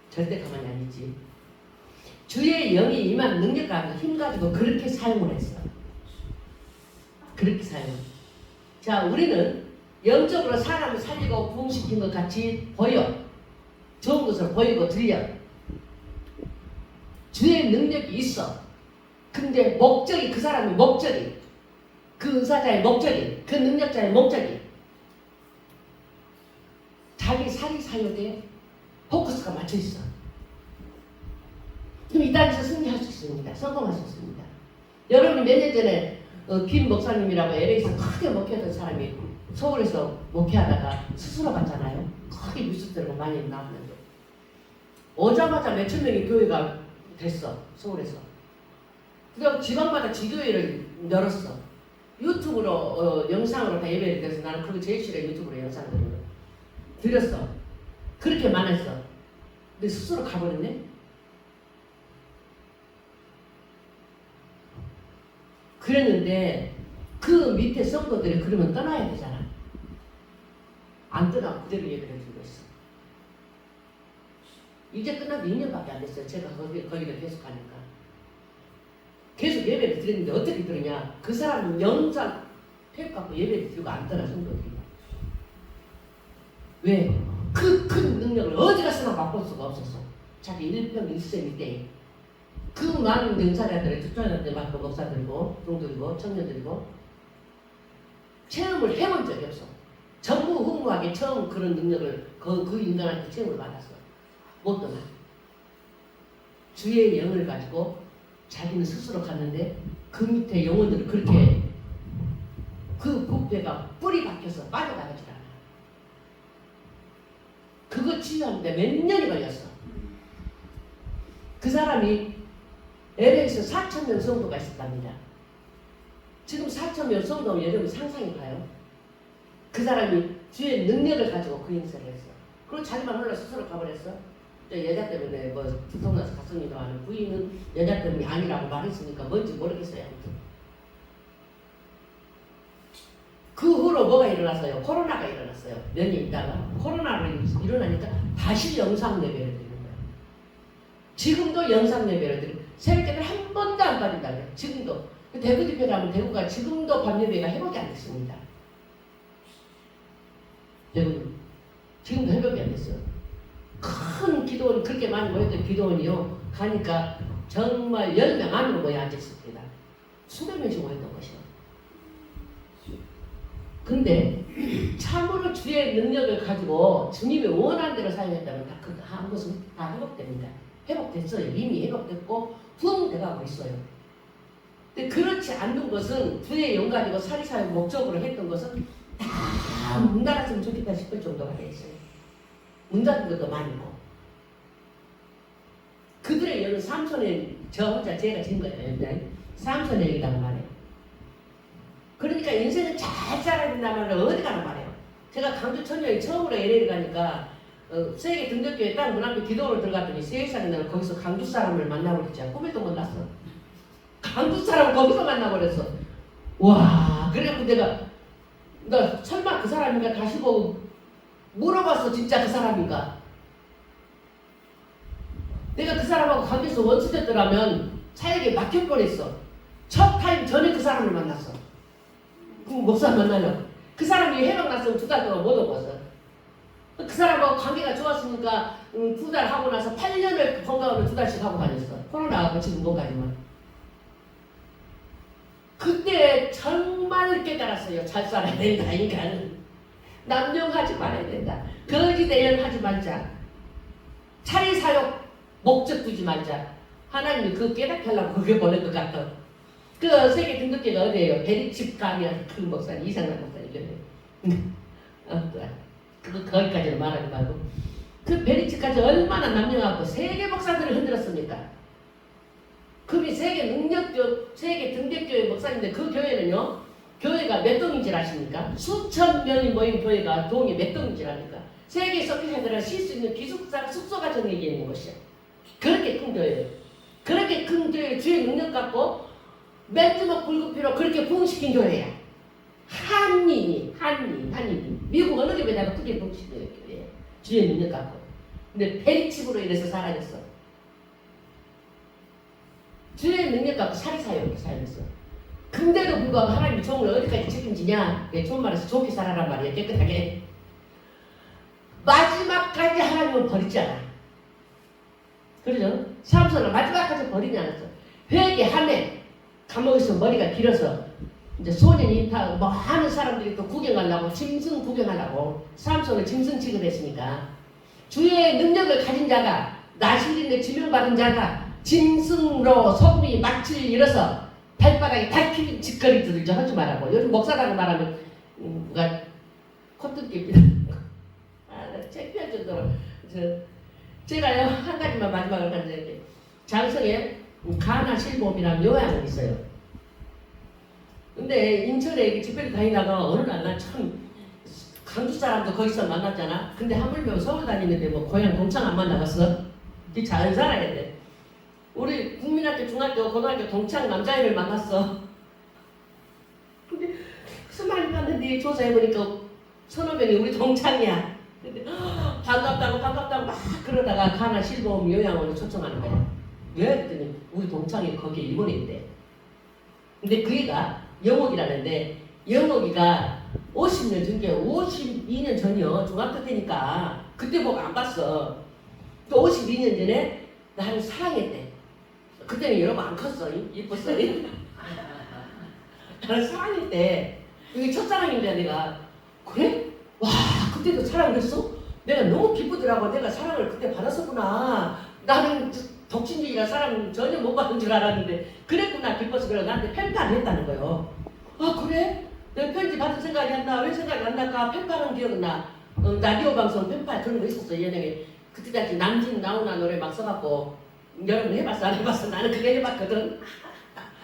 절대 가만히 안 있지. 주의 영이 임한 능력과 힘 가지고 그렇게 사용을 했어. 그렇게 사용. 자, 우리는 영적으로 사람을 살리고 부흥시킨 것 같이 보여. 좋은 것으로 보이고 들려. 주의 능력이 있어. 근데 목적이 그 사람의 목적이 그 의사자의 목적이 그 능력자의 목적이 자기 살이 사유돼 포커스가 맞춰 있어. 그럼 이 땅에서 승리할 수 있습니다. 성공할 수 있습니다. 여러분이 몇 년 전에 김 목사님이라고 LA에서 크게 목회하던 사람이 서울에서 목회하다가 스스로 갔잖아요. 크게 뉴스 들고 많이 나왔는데 오자마자 몇천 명의 교회가 됐어. 서울에서. 그래서 지방마다 지교회를 열었어. 유튜브로 영상으로 다 예배를 드려서 나는 그거 제일 싫어. 유튜브로 영상 드리는 거 드렸어. 그렇게 많았어. 근데 스스로 가버렸네. 그랬는데 그 밑에 성도들이 그러면 떠나야 되잖아. 안 떠나고 그대로 예배를 드리고 있어. 이제 끝나도 2년밖에 안 됐어요. 제가 거기를 계속 가니까. 계속 예배를 드렸는데 어떻게 들으냐. 그 사람은 영상 탭 갖고 예배를 드리고 안 떠나 성도들이. 왜? 그 큰 능력을 어디 가서나 맛볼 수가 없었어. 자기 일평일생 때에. 그 많은 영사자들의 특전자들 맡고 목사들이고 종들이고 청년들이고 체험을 해본 적이 없어. 전무후무하게 처음 그런 능력을 그 인간한테 체험을 받았어. 못 떠나. 주의 영을 가지고 자기는 스스로 갔는데 그 밑에 영혼들을 그렇게 그 부패가 뿌리 박혀서 빠져나가질 않아. 그거 치유하는데 몇 년이 걸렸어. 그 사람이 LA에서 4,000명 성도가 있었답니다. 지금 4,000명 성도면 여러분 상상이 가요. 그 사람이 주의 능력을 가지고 그 행사를 했어. 그리고 자기만 홀로 스스로 가버렸어. 여자 때문에 뭐 두통나서 갔습니다 하는 부인은 여자 때문이 아니라고 말했으니까 뭔지 모르겠어요. 아무튼. 그 후로 뭐가 일어났어요? 코로나가 일어났어요. 몇 년 있다가 코로나가 일어나니까 다시 영상 예배를 드리는 거예요. 지금도 영상 예배를 드리고 새벽기도를 한 번도 안 빠진다 그래요. 지금도 대구 집회 가면 대구가 지금도 밤 예배가 회복이 안 됐습니다. 대구 지금도 회복이 안 됐어요. 큰 기도원 그렇게 많이 모였던 기도원이요. 가니까 정말 10명 안으로 모여 앉았습니다. 수백 명씩 모였던 것이요. 근데 참으로 주의 능력을 가지고 주님이 원하는 대로 사용했다면 한 것은 다 회복됩니다. 회복됐어요. 이미 회복됐고 부흥돼가고 있어요. 근데 그렇지 않는 것은 주의 영 가지고 사리사욕 목적으로 했던 것은 다 문 닫았으면 좋겠다 싶을 정도가 돼 있어요. 문 닫은 것도 많이 있고. 그들의 영은 삼손의 저 혼자 제가 진 거예요. 삼손의 영이라고 말해요. 그러니까 인생은 잘 살아야 된다는 말을 어디 가나 말해요. 제가 강주 천년에 처음으로 LA를 가니까 세계 등대교회 딱 문 앞에 기도를 들어갔더니 세상에 내가 거기서 강주 사람을 만나버렸지. 꿈에도 몰랐어. 강주 사람을 거기서 만나버렸어. 와, 그래갖고 나 설마 그 사람인가 다시 보고 물어봤어. 진짜 그 사람인가. 내가 그 사람하고 관계에서 원수됐더라면 사역에 막힐 뻔했어. 첫 타임 전에 그 사람을 만났어. 그 목사 만나려고. 그 사람이 해방 났으면 2달 동안 못 오겠어. 그 사람하고 관계가 좋았으니까 2달 하고 나서 8년을 건강하면 2달씩 하고 다녔어. 코로나하고 지금 못 가지만. 그때 정말 깨달았어요. 잘 살아야 된다. 인간은 남용하지 말아야 된다. 거짓 대연하지 말자. 차리사욕 목적 두지 말자. 하나님이 그 깨닫게 하려고 그게 보낸 것 같아. 그 세계 등급계가 어디예요? 베리칩 가면 그 목사님 이상한 목사님. 거기까지는 말하지 말고 그 베리칩까지 얼마나 남용하고 세계 목사들을 흔들었습니까? 그게 세계 능력교, 세계 등대교회 목사인데 그 교회는요, 교회가 몇 동인 줄 아십니까? 수천 명이 모인 교회가 동이 몇 동인 줄 아십니까? 세계 선교사들을 쉴 수 있는 기숙사, 숙소가 정해져 있는 곳이야. 그렇게 큰 교회예요. 그렇게 큰 교회, 주의 능력 갖고 맨주먹 불급피로 그렇게 부흥시킨 교회야. 한인이. 미국 어느 교회다가 크게 부흥시킨 교회야. 주의 능력 갖고. 근데 베리칩으로 인해서 사라졌어. 주의 능력 갖고 사리사욕 사용했어. 근데도 불구하고 하나님이 종을 어디까지 책임지냐? 좋은 말에서 좋게 살아란 말이야. 깨끗하게. 마지막까지 하나님은 버리지 않아. 그러죠? 삼손은 마지막까지 버리지 않았어. 회개하네. 감옥에서 머리가 길어서 이제 소년이 다 많은 사람들이 또 구경하려고 짐승 구경하려고 삼손을 짐승 취급했으니까 주의 능력을 가진 자가 나실인데 지명받은 자가 짐승으로 소금이 막질 일어서 발바닥에 달키는 짓거리 들죠. 하지 말라고. 요즘 목사라고 말하면 누가 콧등깁니다. 창피할 정도로 제가요 한 가지만 마지막으로 하는데 장성에 가나 실범이라는 요양은 있어요. 근데 인천에 집회를 다니다가 어느 날 나 참 강주 사람도 거기서 만났잖아. 근데 하물며 서울 다니는데 뭐 고향 동창 안 만나봤어? 이 잘 살아야 돼. 우리 국민학교, 중학교, 고등학교 동창 남자애를 만났어. 근데 수많이 봤는데 조사해보니까 서너 명이 우리 동창이야. 근데 반갑다고 막 그러다가 가나 실범 요양원을 초청하는 거야. 왜? 그랬더니 우리 동창이 거기에 입원해 있대. 근데 그 애가 영옥이라는데 영옥이가 50년 전게 52년 전이요. 중학교 때니까 그때 보고 안 봤어. 또 52년 전에 나를 사랑했대. 그때는 여러분 안 컸어. 이뻤어. 나를 사랑했대. 이게 첫사랑인데 내가 그래? 와 그때도 사랑했어? 내가 너무 기쁘더라고. 내가 사랑을 그때 받았었구나. 나는 독신주의라 사랑 전혀 못 받은 줄 알았는데 그랬구나. 기뻐서 그래. 나한테 펜팔을 했다는 거예요. 아 그래? 내가 편지 받은 생각이 안 나. 왜 생각이 안 날까? 펜팔은 기억은 나. 라디오 방송 펜팔 그런 거 있었어. 예전에 그때까지 남진 나오나 노래 막 써갖고 여러분 해봤어? 안 해봤어? 나는 그거 해봤거든.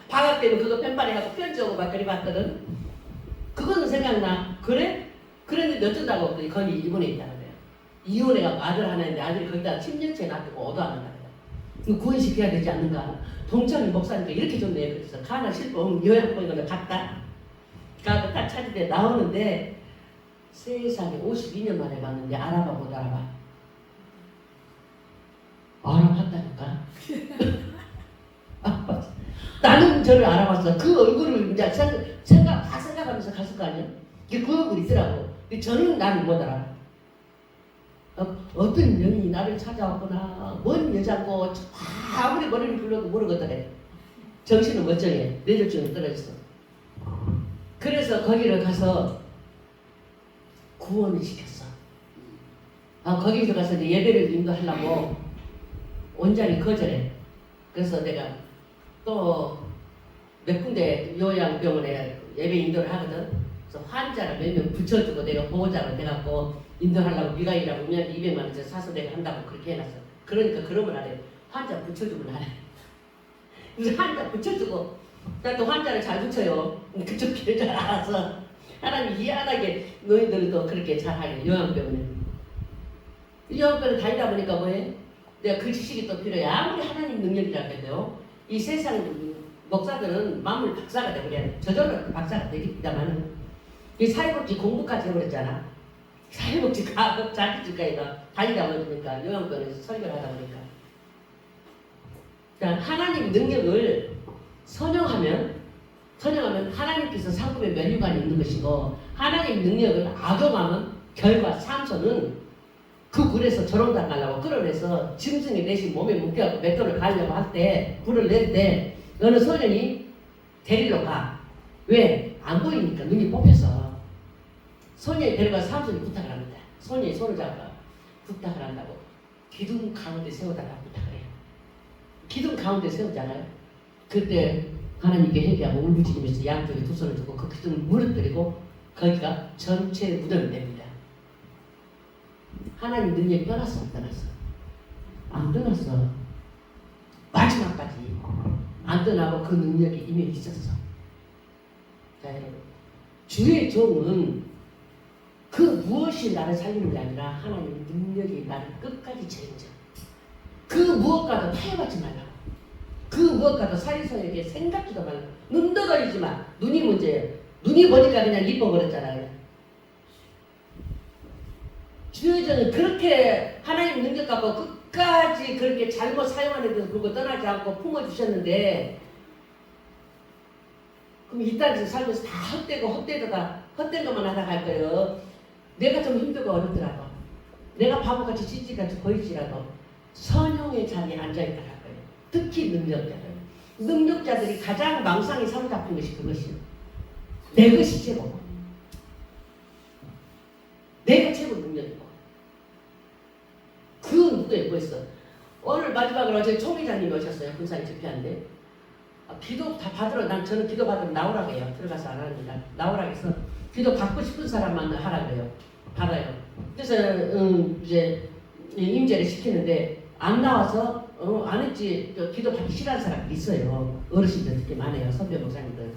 방학 때는 그거 펜팔해갖고 편지 오고 막 그래봤거든. 그거는 생각나. 그래? 그랬는데 어쩐다고 그랬더니 거기 입원해 있다는 거야. 이혼해갖고 아들 하나 있는데 아들이 거기다 10년째 놔두고 오도 안 한다. 이거 구원시켜야 되지 않는가? 동창이 목사니까 이렇게 좋네. 그래서 가나 실범 요양병원에 갔다. 가서 딱 찾을 때 나오는데 세상에 52년 만에 봤는데 알아봐 못 알아봐. 알아봤다니까. 나는 저를 알아봤어. 그 얼굴을 이제 생각하면서 갔을 거 아니야? 그 얼굴이 있더라고. 근데 저는 나를 못 알아. 어떤 년이 나를 찾아왔구나. 뭔 여자고 아무리 머리를 굴려도 모르겠더래. 정신은 멀쩡해. 뇌졸중에 떨어졌어. 그래서 거기를 가서 구원을 시켰어. 거기서 가서 이제 예배를 인도하려고 온전히 거절해. 그래서 내가 또 몇 군데 요양병원에 예배 인도를 하거든. 그래서 환자를 몇 명 붙여주고 내가 보호자로 돼갖고 인도하려고 미가이라고 200만 원짜리 사서 내가 한다고 그렇게 해놨어. 그러니까 그러면 안 해. 환자 붙여주면 안 해. 그래서 환자 붙여주고 나 또 환자를 잘 붙여요. 그쪽 길을 잘 알아서 하나님이 희한하게 너희들도 그렇게 잘하게 요양병원에. 요양병원에 다니다 보니까 뭐해? 내가 그 지식이 또 필요해. 아무리 하나님 능력이라고 해도요. 이 세상 목사들은 만물 박사가 되버려요. 저절로 박사가 되겠다마는 이 사회복지 공부까지 해버렸잖아. 사회복지 자기주가에다 다니다 보니까 요양병원에서 설교를 하다 보니까 그러니까 하나님 능력을 선용하면 하나님께서 상급의 면류관이 있는 것이고 하나님 능력을 악용하면 결과 상처는 그 굴에서 저롱당하려고 끌어내서 짐승이 대신 몸에 묶여서 맷돌을 가려고 할 때 불을 낼 때 어느 소년이 데리러 가. 왜? 안 보이니까 눈이 뽑혀서 소년이 데려가서 삼손이 부탁을 합니다. 소년이 손을 잡아 부탁을 한다고 기둥 가운데 세워달라고 부탁을 해요. 기둥 가운데 세우잖아요. 그때 하나님께 회개하고 울부짖으면서 양쪽에 두 손을 두고 그 기둥을 무너뜨리고 거기가 전체 무덤이 됩니다. 하나님 능력이 떠났어 안 떠났어? 안 떠났어. 마지막까지 안 떠나고 그 능력이 이미 있었어. 자 여러분, 주의 종은 그 무엇이 나를 살리는 게 아니라 하나님의 능력이 나를 끝까지 책임져. 그 무엇과도 타협하지 말라고. 그 무엇과도 사리사욕에 생각지도 말라고. 눈도 가리지 마. 눈이 문제예요. 눈이 보니까 그냥 이뻐버렸잖아요. 주의 종은 그렇게 하나님 능력 갖고 끝까지 그렇게 잘못 사용하는 데도 그거 떠나지 않고 품어주셨는데 그럼 이 땅에서 살면서 다 헛된 것만 하다 갈 거예요. 내가 좀 힘들고 어렵더라도 내가 바보같이 찌찌같이 보일지라도 선용의 자리에 앉아있다 갈 거예요. 특히 능력자들이 가장 망상에 사로잡힌 것이 그것이에요. 내 것이 최고. 내가 최고 능력이고 그 누구에 뭐였어? 오늘 마지막으로 어제 총회장님이 오셨어요. 군사에 집회하는데 기도 다 받으러 저는 기도 받으러 나오라고 해요. 들어가서 안 합니다. 나오라고 해서 기도 받고 싶은 사람만 하라고 해요. 받아요. 그래서 이제 임재를 시키는데 안 나와서 안 했지. 기도 받기 싫어하는 사람이 있어요. 어르신들 특히 많아요. 선배 목사님들.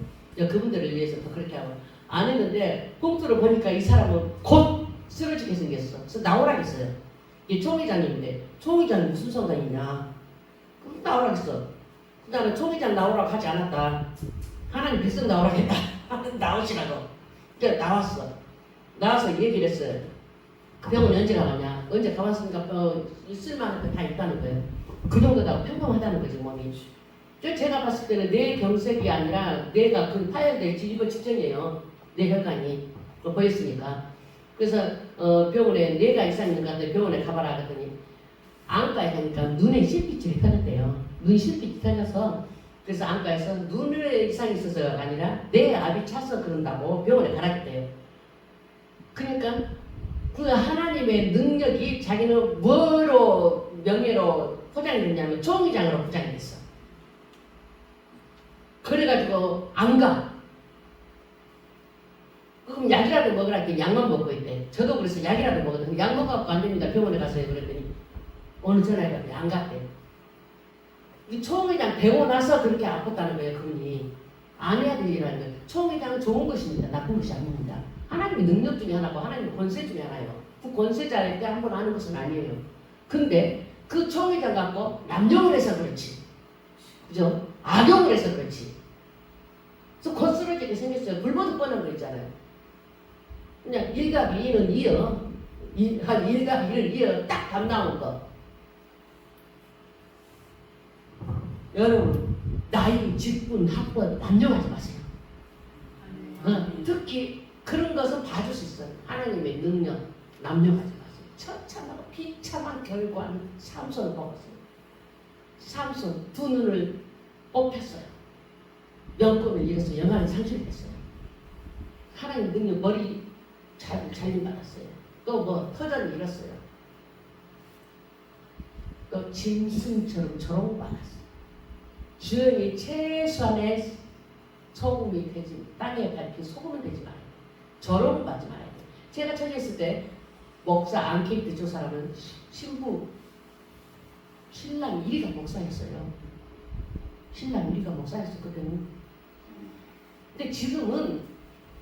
그분들을 위해서 더 그렇게 하고 안 했는데 봉투를 보니까 이 사람은 곧 쓰러지게 생겼어. 그래서 나오라 했어요. 이게 총회장님인데 총회장이 무슨 상관이냐. 그럼 나오라 했어. 나는 총회장 나오라고 하지 않았다. 하나님 백성 나오라 했다. 나오시라고. 그래서 나왔어. 나와서 얘기를 했어요. 그 병원 언제 가봤냐? 언제 가봤으니까 쓸만한 거 다 있다는 거예요. 그 정도다 평범하다는 거지 몸이. 제가 봤을 때는 뇌 경색이 아니라 뇌가 파열될 뒤집어 직전이에요. 뇌 혈관이 보였으니까. 그래서 병원에 뇌가 이상 있는 것 같은데 병원에 가봐라 하더니 안과에 가니까 눈에 실빛이 헷갈렸대요. 눈 실빛이 헷갈려서 그래서 안과에서 눈에 이상이 있어서가 아니라 뇌압이 차서 그런다고 병원에 가라했대요. 그러니까 그 하나님의 능력이 자기는 뭐로 명예로 포장이 됐냐면 종이장으로 포장이 됐어. 그래가지고 안 가. 그럼 약이라도 먹으라 했더니 약만 먹고 있대. 저도 그래서 약이라도 먹었더니 약 먹어갖고 안 됩니다. 병원에 가서요. 그랬더니 오늘 전화해가지고 안 갔대. 이 총회장 되고 나서 그렇게 아팠다는 거예요. 그분이. 안 해야 될 일이라는 거예요. 총회장은 좋은 것입니다. 나쁜 것이 아닙니다. 하나님의 능력 중에 하나고 하나님의 권세 중에 하나예요. 그 권세자일 때 한 번 하는 것은 아니에요. 근데 그 총회장 갖고 남용을 해서 그렇지. 그죠? 악용을 해서 그렇지. 그래서 곧 쓰러지게 생겼어요. 불보듯 뻔한 거 있잖아요. 그냥 1과 2는 2요. 1과 2는 2요. 딱 답 나온 거. 여러분, 나이, 직분, 학번 남용하지 마세요. 특히 그런 것은 봐줄 수 있어요. 하나님의 능력 남용하지 마세요. 처참하고 비참한 결과는 삼손을 먹었어요. 삼손 두 눈을 뽑혔어요. 명분을 잃어서 영안을 상실했어요. 하나님 능력 머리 잘림 받았어요. 또 뭐 터전을 잃었어요. 또 짐승처럼 조롱받았어요. 주연이 최소한의 소금이 되지, 땅에 밟힌 소금은 되지 말아요. 조롱을 받지 말아요. 제가 처리했을 때 목사 안케이트 조사라는 신부 신랑 1위가 목사였어요. 신랑 1위가 목사였었거든요. 근데 지금은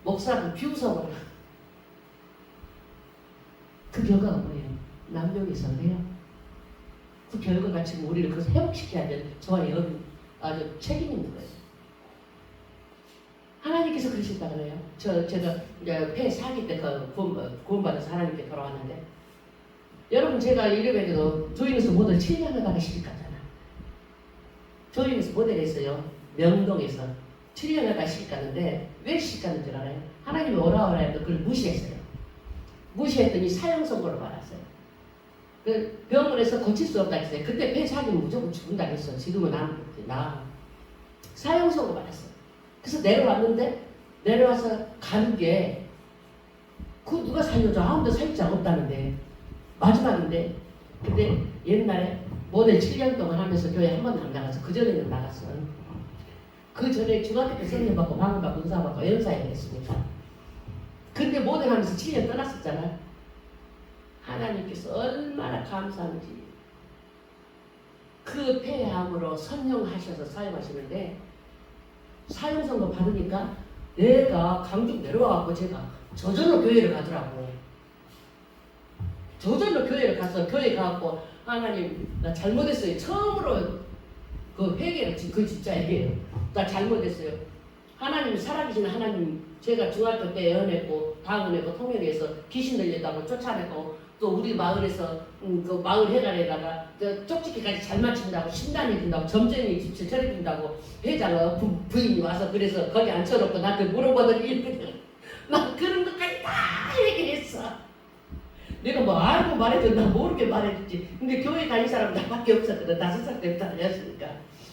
목사를 비웃어버려. 그 결과가 뭐예요? 남녀에서 그래요. 그 결과가 지금 우리를 그것을 회복시켜야 될 저와 여러분 아주 책임 있는 거예요. 하나님께서 그러셨다 그래요. 제가 이제 폐 사기 때 구원받아서 하나님께 돌아왔는데 여러분 제가 이래봬도 조인에서 모델 7년 하다가 시집갔잖아. 조인에서 모델 했어요. 명동에서 7년 하다가 시집갔는데 왜 시집갔는 줄 알아요? 하나님이 오라 해도 그걸 무시했어요. 무시했더니 사형 선고를 받았어요. 그 병원에서 고칠 수 없다 했어요. 그때 폐 사기는 무조건 죽는다 했어. 지금은 나 사형 선고 받았어요. 그래서 내려왔는데 내려와서 가는 게 그 누가 살려줘? 아무도 살지 없다는데 마지막인데 근데 옛날에 모델 7년 동안 하면서 교회 한 번도 안 나가서 그 전에는 나갔어. 그 전에 중학교 때 성령 받고 방언 받고 은사 받고 연사에 했으니까. 근데 모델 하면서 7년 떠났었잖아. 하나님께서 얼마나 감사한지 그 폐암으로 선용하셔서 사용하시는데 사형 선고 받으니까 내가 강중 내려와갖고 제가 저절로 교회를 가더라고. 저절로 교회를 가서 교회 가갖고 하나님 나 잘못했어요. 처음으로 그 회개를 그 진짜 얘기해요. 나 잘못했어요. 하나님 살아계신 하나님 제가 중학교 때 예언했고 방언했고 통역해서 귀신 들렸다고 쫓아내고 또 우리 마을에서 그 마을 회관에다가 쪽지기까지 잘 맞춘다고 신단이 준다고 점쟁이 집체 차려준다고 회장 부인이 와서 그래서 거기 앉혀놓고 나한테 물어보더니 막 그런 것까지 다 얘기했어. 내가 뭐 알고 말해도 나 모르게 말해줬지. 근데 교회 다닌 사람 나밖에 없었거든. 5살 때부터 다녔으니까.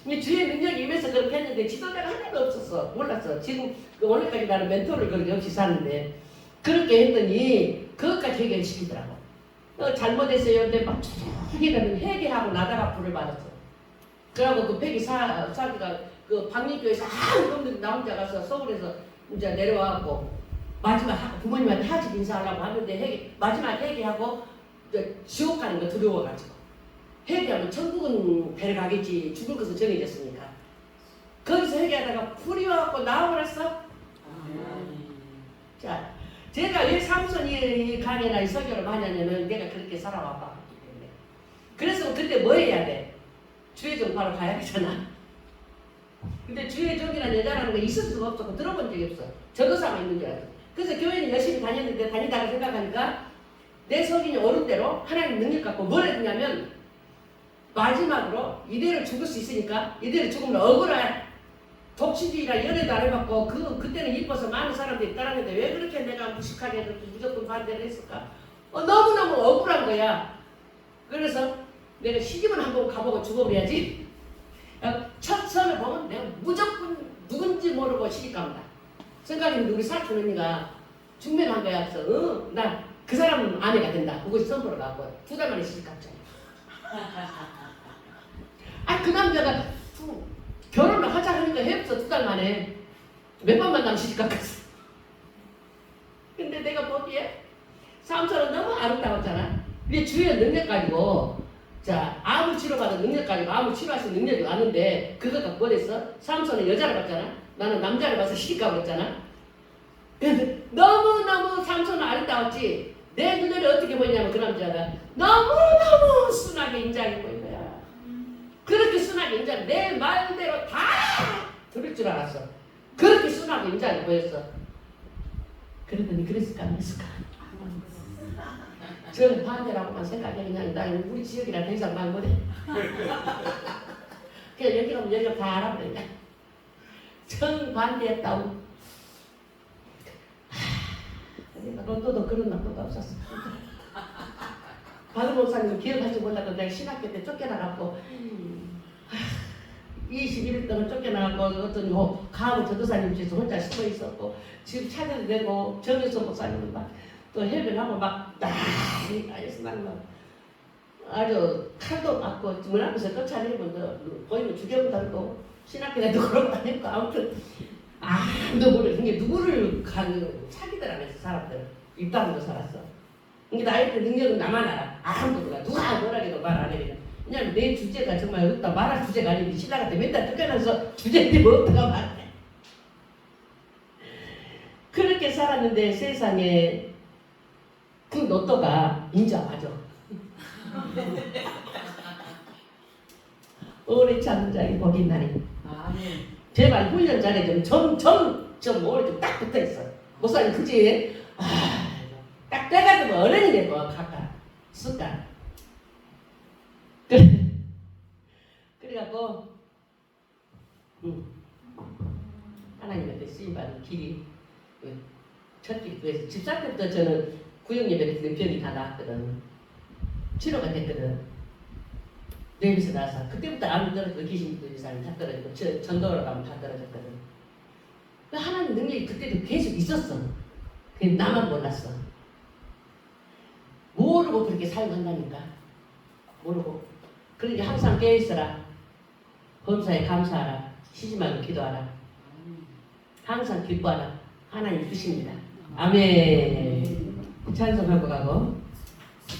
근데 주의 능력이 임해서 그렇게 했는데 지도자가 하나도 없었어. 몰랐어. 지금 오늘까지 나는 멘토를 그렇게 없이 사는데 그렇게 했더니 그것까지 해결시키더라고. 잘못했어요. 근데 막 회개하면 회개하고 나다가 불을 받았어. 그러고 그 폐기 사기가 그 방림교에서 놈들이 나 혼자 가서 서울에서 이제 내려와갖고 마지막 부모님한테 하집 인사하려고 하는데 마지막 회개하고 지옥 가는 거 두려워가지고 회개하면 천국은 데려가겠지. 죽을 것은 정해졌으니까. 거기서 회개하다가 불이 와갖고 나와버렸어. 자, 제가 왜 삼손이 강해나 이 설교를 많이 하냐면 내가 그렇게 살아왔기 때문에. 그래서 그때 뭐 해야 돼? 주의종 바로 가야 되잖아. 근데 주의종이라는 여자라는 거 있을 수가 없었고 들어본 적이 없어. 저도사만 있는 줄 알았어. 그래서 교회는 열심히 다녔는데 다니다가 생각하니까 내 성인이 옳은 대로 하나님 능력 갖고 뭘 했냐면 마지막으로 이대로 죽을 수 있으니까 이대로 죽으면 억울해. 독신주의라 연애도 안 해봤고 그때는 이뻐서 많은 사람들이 따랐는데 왜 그렇게 내가 무식하게 그렇게 무조건 반대를 했을까? 너무너무 억울한 거야. 그래서 내가 시집을 한번 가보고 죽어버려야지. 첫 선을 보면 내가 무조건 누군지 모르고 시집 갑니다. 생각했는데 우리 사촌 언니가 중매를 거야. 그래서 나 그 사람 아내가 된다. 그것이 선보러 가고 2달 만에 시집 갔잖아. 그 남자가 결혼을 하자 하니까 했어. 2달 만에 몇 번 만나면 시집 갔어. 근데 내가 보기에 삼촌은 너무 아름다웠잖아. 근데 주의 능력 가지고 자 암을 치료받은 능력 가지고 암을 치료하신 능력이 왔는데 그거 갖고 어딨어? 삼손은 여자를 봤잖아. 나는 남자를 봐서 시집 가고 있잖아. 근데 너무너무 삼손은 아름다웠지. 내 눈에는 어떻게 보이냐면 그 남자가 너무너무 순하게 인자하게 보인 거야. 그렇게 순하게 인자하게 내 말대로 다 들을 줄 알았어. 그렇게 순하게 인자하게 보였어. 그러더니 그랬을까 안 그랬을까? 저는 반대라고만 생각해. 그냥 나 우리 지역이라 더 이상 말 못해. 그냥 여기 가면 여기가 다 알아버린다. 정반대했다고. 그러니까 로또도 그런 나쁘가 없었어. 박은 목사님은 기억할지 몰라도 내가 신학교 때 쫓겨나갖고 21일 동안 쫓겨나갖고 어떤 가하고 전도사님 집에서 혼자 숨어 있었고 지금 찾아도 되고 정유선 목사님은 막 또 해변하고 막 아예서 막 아주 칼도 맞고 문 앞에서 쫓아내면 보이면 죽여본다고 신학교에도 그러고 다녔고 아무튼 아무도 모르는 게 누구를 사기들 안 했어. 사람들 입 다물고 살았어. 그러니까 나한테 능력은 나만 알아. 아무도 몰라. 누가 뭐라해도 말 안 해. 왜냐면 내 주제가 정말 없다. 말할 주제가 아닌데 신랑한테 맨날 쫓겨나서 주제인데 뭐 어떡하 말해. 그렇게 살았는데 세상에 그 로또가 인자 맞아. 오래 참는 자리 복이 있나니. 제발 훈련 잘해 좀 오래 좀 딱 붙어 있어. 목사님 그지? 딱 때가 되면 어른이 되고 가까 습관. 그래갖고 하나님한테 쓰임받은 길이 첫 길. 그래서 집사 때부터 저는 구역예배 때 병이 다 나았거든. 치료가 됐거든. 뇌에서 나서 그때부터 암이 떨어지고 귀신도 이사람이 다 떨어지고 전도하러 가면 다 떨어졌거든. 하나님 능력이 그때도 계속 있었어. 그냥 나만 몰랐어. 모르고 그렇게 사용한다니까. 모르고. 그러니까 항상 깨어있어라. 범사에 감사하라. 쉬지 말고 기도하라. 항상 기뻐하라. 하나님 주십니다. 아멘. 찬송하고 가고.